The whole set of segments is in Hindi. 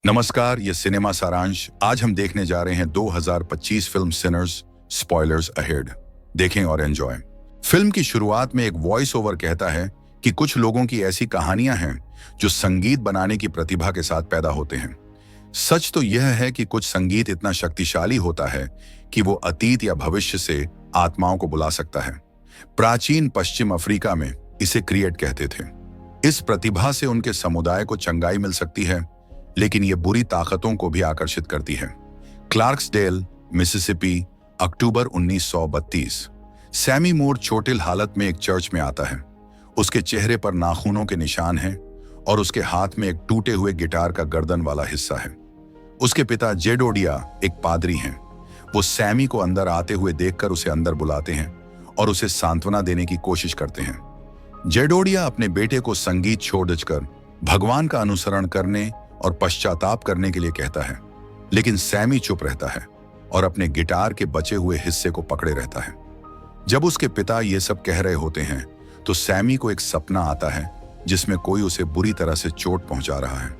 नमस्कार, ये सिनेमा सारांश। आज हम देखने जा रहे हैं 2025 फिल्म सिनर्स, स्पॉयलर्स अहेड। देखें और एंजॉय। फिल्म की शुरुआत में एक वॉइस ओवर कहता है कि कुछ लोगों की ऐसी कहानियां हैं जो संगीत बनाने की प्रतिभा के साथ पैदा होते हैं। सच तो यह है कि कुछ संगीत इतना शक्तिशाली होता है कि वो अतीत या भविष्य से आत्माओं को बुला सकता है। प्राचीन पश्चिम अफ्रीका में इसे क्रिएट कहते थे। इस प्रतिभा से उनके समुदाय को चंगाई मिल सकती है, लेकिन ये बुरी ताकतों को भी आकर्षित करती है। क्लार्क्सडेल, मिसिसिपी, अक्टूबर 1932। सैमी मूर चोटिल हालत में एक चर्च में आता है। उसके चेहरे पर नाखूनों के निशान हैं और उसके हाथ में एक टूटे हुए गिटार का गर्दन वाला हिस्सा है। उसके पिता जेडोडिया एक पादरी हैं। वो सैमी को अंदर आते हुए देखकर उसे अंदर बुलाते हैं और उसे सांत्वना देने की कोशिश करते हैं। जेडोडिया अपने बेटे को संगीत छोड़कर भगवान का अनुसरण करने और पश्चाताप करने के लिए कहता है, लेकिन सैमी चुप रहता है और अपने गिटार के बचे हुए हिस्से को पकड़े रहता है। जब उसके पिता ये सब कह रहे होते हैं तो सैमी को एक सपना आता है जिसमें कोई उसे बुरी तरह से चोट पहुंचा रहा है।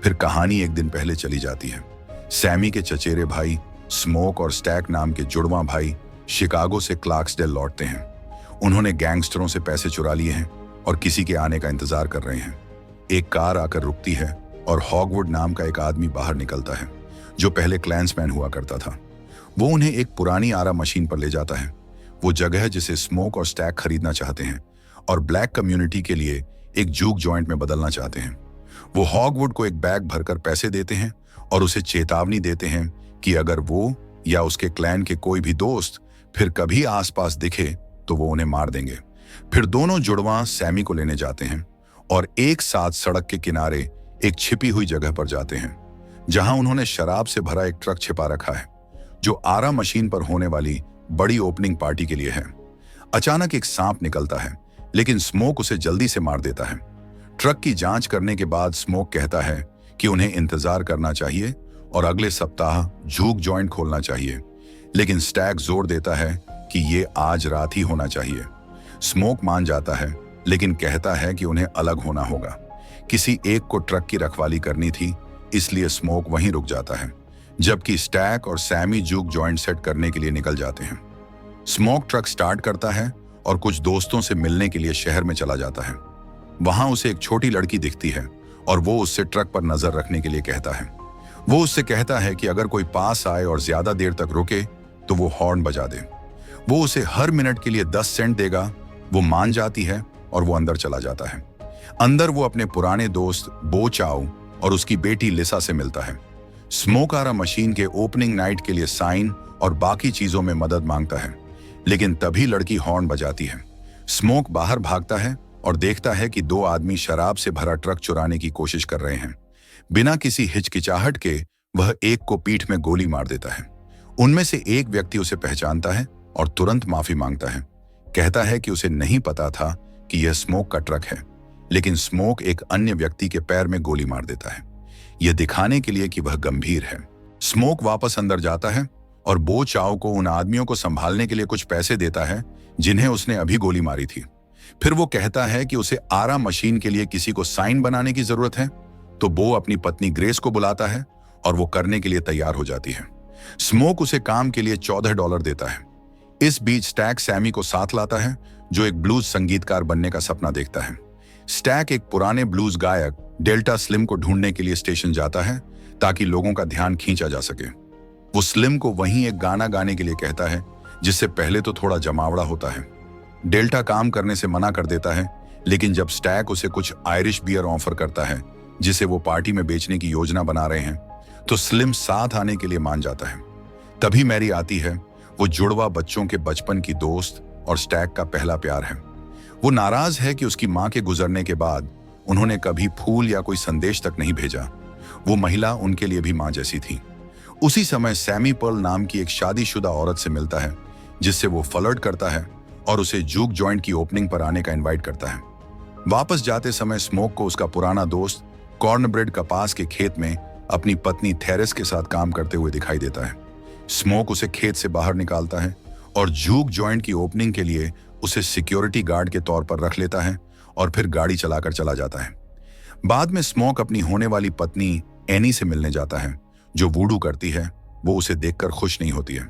फिर कहानी एक दिन पहले चली जाती है। सैमी के चचेरे भाई स्मोक और स्टैक नाम के जुड़वां भाई शिकागो से क्लार्क्सडेल लौटते हैं। उन्होंने गैंगस्टरों से पैसे चुरा लिए हैं और किसी के आने का इंतजार कर रहे हैं। एक कार आकर रुकती है और हॉगवुड नाम का एक आदमी बाहर निकलता है जो पहले क्लैंसमैन हुआ करता था। वो उन्हें एक पुरानी आरा मशीन पर ले जाता है, वो जगह जिसे स्मोक और स्टैक खरीदना चाहते हैं और ब्लैक कम्युनिटी के लिए एक जूक जॉइंट में बदलना चाहते हैं। वो हॉगवुड को एक बैग भरकर पैसे देते हैं और उसे चेतावनी देते हैं कि अगर वो या उसके क्लैन के कोई भी दोस्त फिर कभी आसपास दिखे तो वो उन्हें मार देंगे। फिर दोनों जुड़वां सैमी को लेने जाते हैं और एक साथ सड़क के किनारे एक छिपी हुई जगह पर जाते हैं जहां उन्होंने शराब से भरा एक ट्रक छिपा रखा है जो आरा मशीन पर होने वाली बड़ी ओपनिंग पार्टी के लिए है। अचानक एक सांप निकलता है, लेकिन स्मोक उसे जल्दी से मार देता है। ट्रक की जांच करने के बाद स्मोक कहता है कि उन्हें इंतजार करना चाहिए और अगले सप्ताह जूक जॉइंट खोलना चाहिए, लेकिन स्टैक जोर देता है कि ये आज रात ही होना चाहिए। स्मोक मान जाता है, लेकिन कहता है कि उन्हें अलग होना होगा। किसी एक को ट्रक की रखवाली करनी थी, इसलिए स्मोक वहीं रुक जाता है, जबकि स्टैक और सैमी जूक जॉइंट सेट करने के लिए निकल जाते हैं। स्मोक ट्रक स्टार्ट करता है और कुछ दोस्तों से मिलने के लिए शहर में चला जाता है। वहां उसे एक छोटी लड़की दिखती है और वो उससे ट्रक पर नजर रखने के लिए कहता है। वो उससे कहता है कि अगर कोई पास आए और ज्यादा देर तक रुके तो वो हॉर्न बजा दे। वो उसे हर मिनट के लिए 10 सेंट देगा। वो मान जाती है और वो अंदर चला जाता है। अंदर वो अपने पुराने दोस्त बो चाओ और उसकी बेटी लिसा से मिलता है। स्मोक आरा मशीन के ओपनिंग नाइट के लिए साइन और बाकी चीजों में मदद मांगता है, लेकिन तभी लड़की हॉर्न बजाती है। स्मोक बाहर भागता है और देखता है कि 2 आदमी शराब से भरा ट्रक चुराने की कोशिश कर रहे हैं। बिना किसी हिचकिचाहट के वह एक को पीठ में गोली मार देता है। उनमें से एक व्यक्ति उसे पहचानता है और तुरंत माफी मांगता है। कहता है कि उसे नहीं पता था कि यह स्मोक का ट्रक है, लेकिन स्मोक एक अन्य व्यक्ति के पैर में गोली मार देता है, यह दिखाने के लिए कि वह गंभीर है। स्मोक वापस अंदर जाता है और बो चाओ को उन आदमियों को संभालने के लिए कुछ पैसे देता है जिन्हें उसने अभी गोली मारी थी। फिर वो कहता है कि उसे आरा मशीन के लिए किसी को साइन बनाने की जरूरत है, तो बो अपनी पत्नी ग्रेस को बुलाता है और वो करने के लिए तैयार हो जाती है। स्मोक उसे काम के लिए $14 देता है। इस बीच स्टैक सैमी को साथ लाता है, जो एक ब्लूज संगीतकार बनने का सपना देखता है। स्टैक एक पुराने ब्लूज गायक डेल्टा स्लिम को ढूंढने के लिए स्टेशन जाता है ताकि लोगों का ध्यान खींचा जा सके। वो स्लिम को वहीं एक गाना गाने के लिए कहता है, जिससे पहले तो थोड़ा जमावड़ा होता है। डेल्टा काम करने से मना कर देता है, लेकिन जब स्टैक उसे कुछ आयरिश बियर ऑफर करता है जिसे वो पार्टी में बेचने की योजना बना रहे हैं, तो स्लिम साथ आने के लिए मान जाता है। तभी मैरी आती है। वो जुड़वा बच्चों के बचपन की दोस्त और स्टैक का पहला प्यार है। वो नाराज है कि उसकी मां के गुजरने के बाद उन्होंने कभी फूल या कोई संदेश तक नहीं भेजा। वो महिला उनके लिए भी मां जैसी थी। उसी समय सैमी पर्ल नाम की एक शादीशुदा औरत से मिलता है, जिससे वो फ्लर्ट करता है और उसे जूक जॉइंट की ओपनिंग पर आने का इनवाइट करता है। वापस जाते समय स्मोक को उसका पुराना दोस्त कॉर्नब्रेड कपास के खेत में अपनी पत्नी थेरेस के साथ काम करते हुए दिखाई देता है। स्मोक उसे खेत से बाहर निकालता है और जूक जॉइंट की ओपनिंग के लिए उसे सिक्योरिटी गार्ड के तौर पर रख लेता है और फिर गाड़ी चलाकर चला जाता है। बाद में स्मोक अपनी होने वाली पत्नी एनी से मिलने जाता है, जो वूडू करती है। वो उसे देखकर खुश नहीं होती है।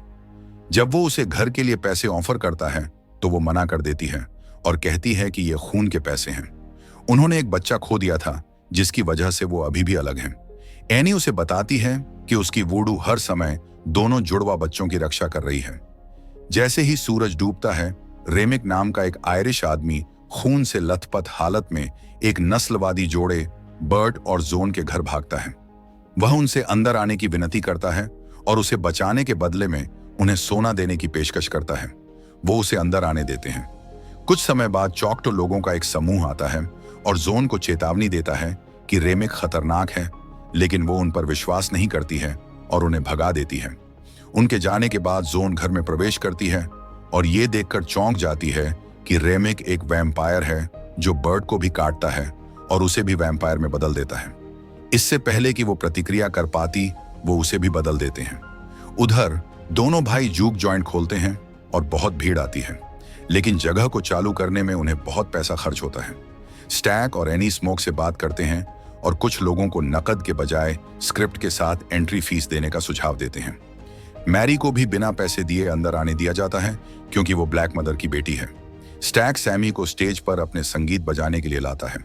जब वो उसे घर के लिए पैसे ऑफर करता है तो वो मना कर देती है और कहती है कि ये खून के पैसे हैं। उन्होंने एक बच्चा खो दिया था, जिसकी वजह से वो अभी भी अलग हैं। एनी उसे बताती है कि उसकी वूडू हर समय दोनों जुड़वा बच्चों की रक्षा कर रही है। जैसे ही सूरज डूबता है, रेमिक नाम का एक आयरिश आदमी खून से लथपथ हालत में एक नस्लवादी जोड़े बर्ट और जोन के घर भागता है। वह उनसे अंदर आने की विनती करता है और उसे बचाने के बदले में उन्हें सोना देने की पेशकश करता है। वो उसे अंदर आने देते हैं। कुछ समय बाद चौकटो लोगों का एक समूह आता है और जोन को चेतावनी देता है कि रेमिक खतरनाक है, लेकिन वो उन पर विश्वास नहीं करती है और उन्हें भगा देती है। उनके जाने के बाद जोन घर में प्रवेश करती है और ये देखकर चौंक जाती है कि रेमिक एक वैम्पायर है जो बर्ट को भी काटता है और उसे भी वैम्पायर में बदल देता है। इससे पहले कि वो प्रतिक्रिया कर पाती, वो उसे भी बदल देते हैं। उधर दोनों भाई जूक जॉइंट खोलते हैं और बहुत भीड़ आती है, लेकिन जगह को चालू करने में उन्हें बहुत पैसा खर्च होता है। स्टैक और एनी स्मोक से बात करते हैं और कुछ लोगों को नकद के बजाय स्क्रिप्ट के साथ एंट्री फीस देने का सुझाव देते हैं। मैरी को भी बिना पैसे दिए अंदर आने दिया जाता है क्योंकि वो ब्लैक मदर की बेटी है। स्टैक सैमी को स्टेज पर अपने संगीत बजाने के लिए लाता है।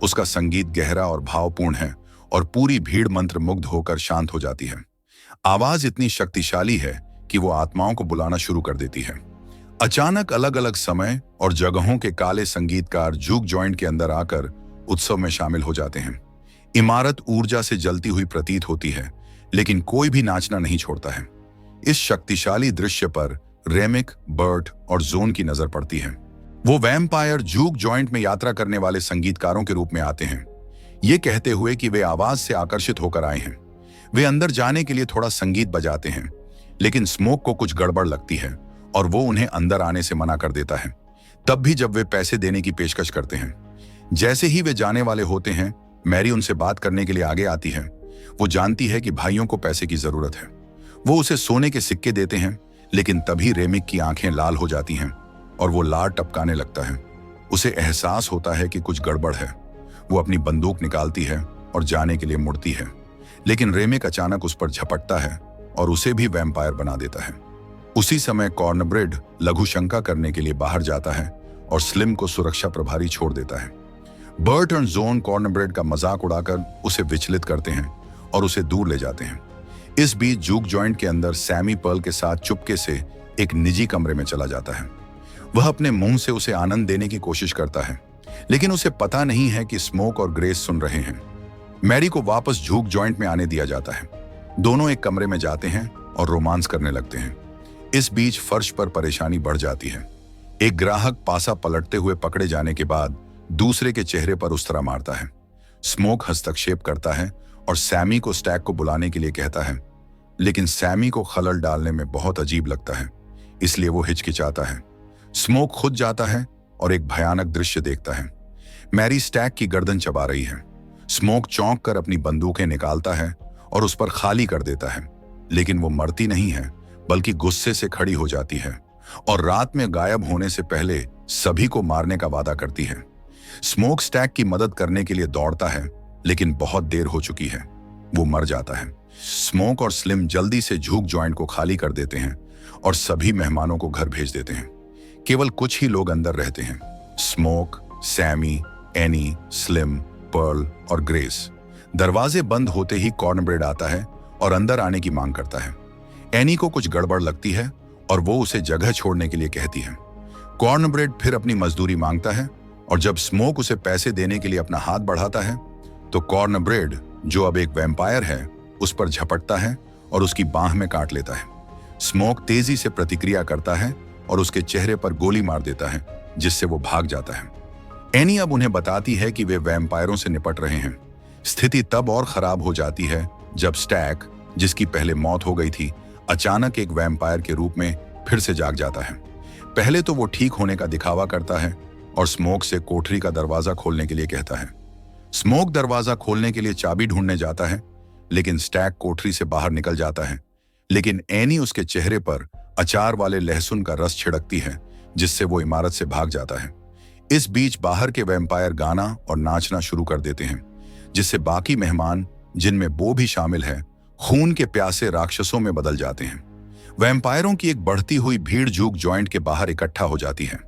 उसका संगीत गहरा और भावपूर्ण है और पूरी भीड़ मंत्र मुग्ध होकर शांत हो जाती है। आवाज इतनी शक्तिशाली है कि वो आत्माओं को बुलाना शुरू कर देती है। अचानक अलग अलग समय और जगहों के काले संगीतकार जूक जॉइंट के अंदर आकर उत्सव में शामिल हो जाते हैं। इमारत ऊर्जा से जलती हुई प्रतीत होती है, लेकिन कोई भी नाचना नहीं छोड़ता है। इस शक्तिशाली दृश्य पर रेमिक, बर्ट और जोन की नजर पड़ती है। वो वैम्पायर जूक जॉइंट में यात्रा करने वाले संगीतकारों के रूप में आते हैं, ये कहते हुए कि वे आवाज से आकर्षित होकर आए हैं। वे अंदर जाने के लिए थोड़ा संगीत बजाते हैं, लेकिन स्मोक को कुछ गड़बड़ लगती है और वो उन्हें अंदर आने से मना कर देता है, तब भी जब वे पैसे देने की पेशकश करते हैं। जैसे ही वे जाने वाले होते हैं, मैरी उनसे बात करने के लिए आगे आती है। वो जानती है कि भाइयों को पैसे की जरूरत है। वो उसे सोने के सिक्के देते हैं, लेकिन तभी रेमिक की आंखें लाल हो जाती हैं और वो लार टपकाने लगता है। उसे एहसास होता है कि कुछ गड़बड़ है। वो अपनी बंदूक निकालती है और जाने के लिए मुड़ती है, लेकिन रेमिक अचानक उस पर झपटता है और उसे भी वैम्पायर बना देता है। उसी समय कॉर्नब्रेड लघु शंका करने के लिए बाहर जाता है और स्लिम को सुरक्षा प्रभारी छोड़ देता है। बर्ट और जोन कॉर्नब्रेड का मजाक उड़ाकर उसे विचलित करते हैं और उसे दूर ले जाते हैं। इस बीच जूक जॉइंट के अंदर सैमी पर्ल के साथ चुपके से एक निजी कमरे में चला जाता है। वह अपने मुंह से उसे आनंद देने की कोशिश करता है, लेकिन उसे पता नहीं है कि स्मोक और ग्रेस सुन रहे हैं। मैरी को वापस जूक जॉइंट में आने दिया जाता है। दोनों एक कमरे में जाते हैं और रोमांस करने लगते हैं। इस बीच फर्श पर परेशानी बढ़ जाती है। एक ग्राहक पासा पलटते हुए पकड़े जाने के बाद दूसरे के चेहरे पर उस्तरा मारता है। स्मोक हस्तक्षेप करता है और सैमी को स्टैक को बुलाने के लिए कहता है, लेकिन सैमी को खलल डालने में बहुत अजीब लगता है, इसलिए वो हिचकिचाता है। स्मोक खुद जाता है और एक भयानक दृश्य देखता है। मैरी स्टैक की गर्दन चबा रही है। स्मोक चौंक कर अपनी बंदूकें निकालता है और उस पर खाली कर देता है, लेकिन वो मरती नहीं है, बल्कि गुस्से से खड़ी हो जाती है और रात में गायब होने से पहले सभी को मारने का वादा करती है। स्मोक स्टैक की मदद करने के लिए दौड़ता है, लेकिन बहुत देर हो चुकी है। वो मर जाता है। स्मोक और स्लिम जल्दी से जूक जॉइंट को खाली कर देते हैं और सभी मेहमानों को घर भेज देते हैं। केवल कुछ ही लोग अंदर रहते हैं, smoke, Sammy, Annie, Slim, Pearl और ग्रेस। दरवाजे बंद होते ही कॉर्नब्रेड आता है और अंदर आने की मांग करता है। एनी को कुछ गड़बड़ लगती है और वो उसे जगह छोड़ने के लिए कहती है। कॉर्नब्रेड फिर अपनी मजदूरी मांगता है और जब स्मोक उसे पैसे देने के लिए अपना हाथ बढ़ाता है तो कॉर्नब्रेड, जो अब एक वैम्पायर है, उस पर झपटता है और उसकी बांह में काट लेता है। स्मोक तेजी से प्रतिक्रिया करता है और उसके चेहरे पर गोली मार देता है, जिससे वो भाग जाता है। एनी अब उन्हें बताती है कि वे वैम्पायरों से निपट रहे हैं। स्थिति तब और खराब हो जाती है जब स्टैक, जिसकी पहले मौत हो गई थी, अचानक एक वैम्पायर के रूप में फिर से जाग जाता है। पहले तो वो ठीक होने का दिखावा करता है और स्मोक से कोठरी का दरवाजा खोलने के लिए कहता है। स्मोक दरवाजा खोलने के लिए चाबी ढूंढने जाता है, लेकिन स्टैक कोठरी से बाहर निकल जाता है। लेकिन एनी उसके चेहरे पर अचार वाले लहसुन का रस छिड़कती है, जिससे वो इमारत से भाग जाता है। इस बीच बाहर के वैम्पायर गाना और नाचना शुरू कर देते हैं, जिससे बाकी मेहमान जिनमें वो भी शामिल है, खून के प्यासे राक्षसों में बदल जाते हैं। वैम्पायरों की एक बढ़ती हुई भीड़ जूक जॉइंट के बाहर इकट्ठा हो जाती है,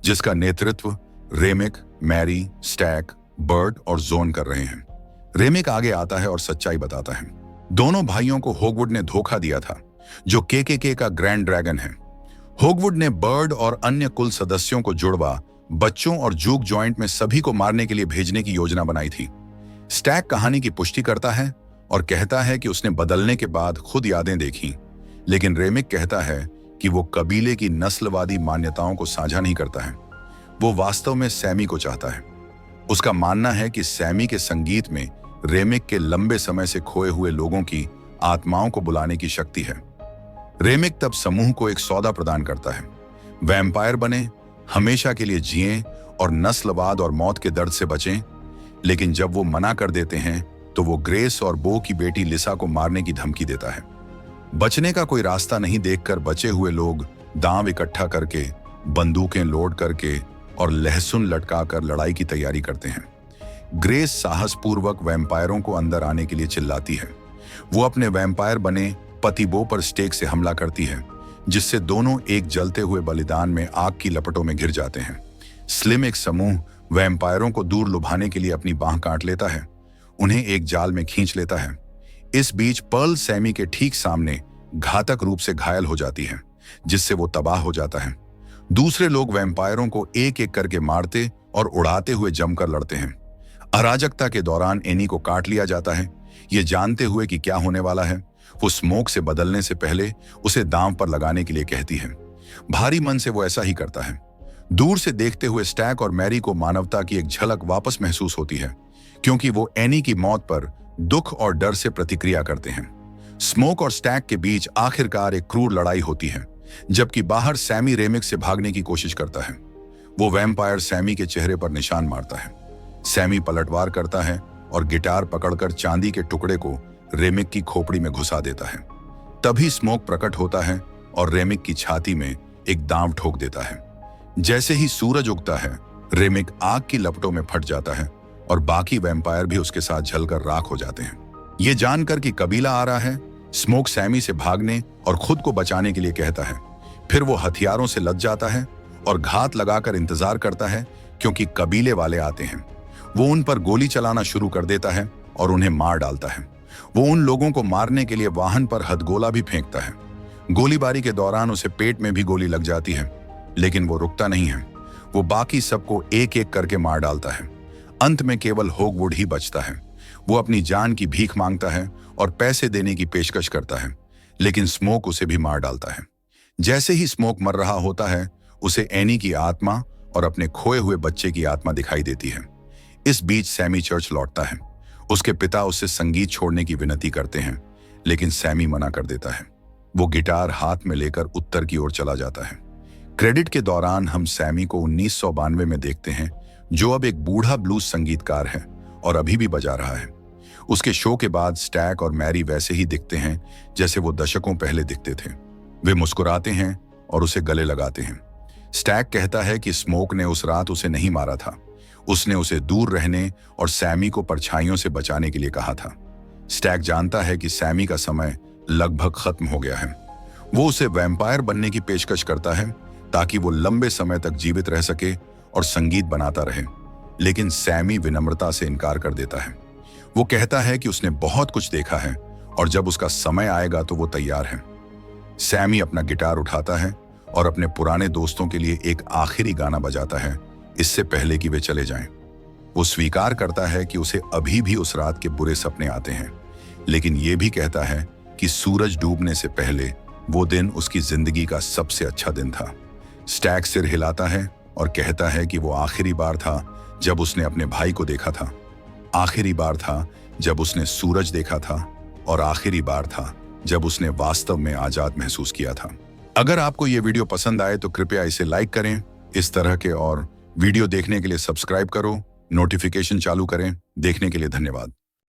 जिसका नेतृत्व रेमिक, मैरी, स्टैक, बर्ड और जोन कर रहे हैं। रेमिक आगे आता है और सच्चाई बताता है। दोनों भाइयों को होगवुड ने धोखा दिया था, जो केकेके का ग्रैंड ड्रैगन है। होगवुड ने बर्ड और अन्य कुल सदस्यों को जुड़वा बच्चों और जूक जॉइंट में सभी को मारने के लिए भेजने की योजना बनाई थी। स्टैक कहानी की पुष्टि करता है और कहता है कि उसने बदलने के बाद खुद यादें देखी, लेकिन रेमिक कहता है कि वो कबीले की नस्लवादी मान्यताओं को साझा नहीं करता है। वो वास्तव में सैमी को चाहता है। उसका मानना है कि सैमी के संगीत में रेमिक के लंबे समय से खोए हुए लोगों की आत्माओं को बुलाने की शक्ति है। रेमिक तब समूह को एक सौदा प्रदान करता है। वैम्पायर बने, हमेशा के लिए जिएं और नस्लवाद और मौत के दर्द से बचें। लेकिन जब वो मना कर देते हैं तो वो ग्रेस और बो की बेटी लिसा को मारने की धमकी देता है। बचने का कोई रास्ता नहीं देखकर बचे हुए लोग दांव इकट्ठा करके, बंदूकें लोड करके और लहसुन लटकाकर लड़ाई की तैयारी करते हैं। ग्रेस साहसपूर्वक वैम्पायरों को अंदर आने के लिए चिल्लाती है। वो अपने वैम्पायर बने पति बो पर स्टेक से हमला करती है, जिससे दोनों एक जलते हुए बलिदान में आग की लपटों में घिर जाते हैं। स्लिम एक समूह वैम्पायरों को दूर लुभाने के लिए अपनी बांह काट लेता है, उन्हें एक जाल में खींच लेता है। इस बीच पर्ल सैमी के ठीक सामने घातक रूप से घायल हो जाती है, जिससे वो तबाह हो जाता है। दूसरे लोग वैम्पायरों को एक एक करके मारते और उड़ाते हुए जमकर लड़ते हैं। अराजकता के दौरान एनी को काट लिया जाता है। ये जानते हुए कि क्या होने वाला है, वो स्मोक से बदलने से पहले उसे दांव पर लगाने के लिए कहती है। भारी मन से वो ऐसा ही करता है। दूर से देखते हुए स्टैक और मैरी को मानवता की एक झलक वापस महसूस होती है, क्योंकि वो एनी की मौत पर दुख और डर से प्रतिक्रिया करते हैं। स्मोक और स्टैक के बीच आखिरकार एक क्रूर लड़ाई होती है, जबकि बाहर सैमी रेमिक से भागने की कोशिश करता है। वो वैम्पायर सैमी के चेहरे पर निशान मारता है। सैमी पलटवार करता है और गिटार पकड़कर चांदी के टुकड़े को रेमिक की खोपड़ी में घुसा देता है। तभी स्मोक प्रकट होता है और रेमिक की छाती में एक दांव ठोक देता है। जैसे ही सूरज उगता है, रेमिक आग की लपटों में फट जाता है और बाकी वैम्पायर भी उसके साथ जलकर राख हो जाते हैं। ये जानकर कि कबीला आ रहा है, स्मोक सैमी से भागने और खुद को बचाने के लिए कहता है। फिर वो हथियारों से लद जाता है और घात लगाकर इंतजार करता है, क्योंकि कबीले वाले आते हैं। वो उन पर गोली चलाना शुरू कर देता है और उन्हें मार डालता है। वो उन लोगों को मारने के लिए वाहन पर हथगोला भी फेंकता है। गोलीबारी के दौरान उसे पेट में भी गोली लग जाती है, लेकिन वो रुकता नहीं है। वो बाकी सबको एक एक करके मार डालता है। अंत में केवल होगवुड ही बचता है। वो अपनी जान की भीख मांगता है और पैसे देने की पेशकश करता है, लेकिन स्मोक उसे भी मार डालता है। जैसे ही स्मोक मर रहा होता है, उसे एनी की आत्मा और अपने खोए हुए बच्चे की आत्मा दिखाई देती है। इस बीच सैमी चर्च लौटता है। उसके पिता उससे संगीत छोड़ने की विनती करते हैं, लेकिन सैमी मना कर देता है। वो गिटार हाथ में लेकर उत्तर की ओर चला जाता है। क्रेडिट के दौरान हम सैमी को 1992 में देखते हैं, जो अब एक बूढ़ा ब्लूज संगीतकार है और अभी भी बजा रहा है। उसके शो के बाद स्टैक और मैरी वैसे ही दिखते हैं जैसे वो दशकों पहले दिखते थे। वे मुस्कुराते हैं और उसे गले लगाते हैं। स्टैक कहता है कि स्मोक ने उस रात उसे नहीं मारा था, उसने उसे दूर रहने और सैमी को परछाइयों से बचाने के लिए कहा था। स्टैक जानता है कि सैमी का समय लगभग खत्म हो गया है। वो उसे वैम्पायर बनने की पेशकश करता है ताकि वो लंबे समय तक जीवित रह सके और संगीत बनाता रहे, लेकिन सैमी विनम्रता से इनकार कर देता है। वो कहता है कि उसने बहुत कुछ देखा है और जब उसका समय आएगा तो वो तैयार है। सैमी अपना गिटार उठाता है और अपने पुराने दोस्तों के लिए एक आखिरी गाना बजाता है, इससे पहले कि वे चले जाएं। वो स्वीकार करता है कि उसे अभी भी उस रात के बुरे सपने आते हैं, लेकिन ये भी कहता है कि सूरज डूबने से पहले वो दिन उसकी जिंदगी का सबसे अच्छा दिन था। स्टैक सिर हिलाता है और कहता है कि वो आखिरी बार था जब उसने अपने भाई को देखा था, आखिरी बार था जब उसने सूरज देखा था और आखिरी बार था जब उसने वास्तव में आजाद महसूस किया था। अगर आपको ये वीडियो पसंद आए तो कृपया इसे लाइक करें। इस तरह के और वीडियो देखने के लिए सब्सक्राइब करो, नोटिफिकेशन चालू करें। देखने के लिए धन्यवाद।